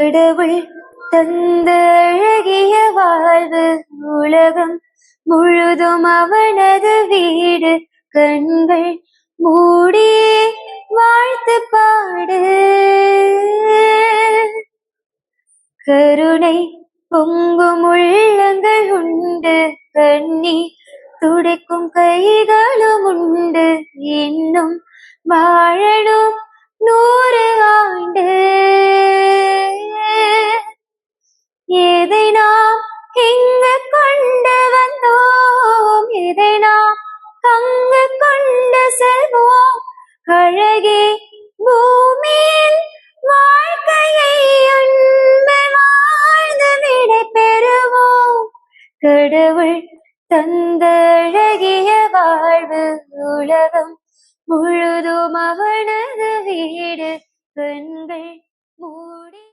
கடவுள் தந்த அழகிய வாழ்வு உலகம் முழுதும் அவனது வீடு. கண்கள் மூடியே வாழ்த்து பாடு. கருணை பொங்கும் உள்ளங்கள் உண்டு, கண்ணீர் துடைக்கும் கைகளும் உண்டு. இன்னும் வாழணும் 100 ஆண்டு. எதை நாம் இங்கு கொண்டு வந்தோம், எதை நாம் அங்கு கொண்டு செல்வோம். அழகே பூமியில் வாழ்க்கையை உண்மை வாழ்ந்து விடை பெறுவோம். கடவுள் தந்த அழகிய வாழ்வு உலகம் முழுதும் அவனது வீடு. கண்கள் மூடி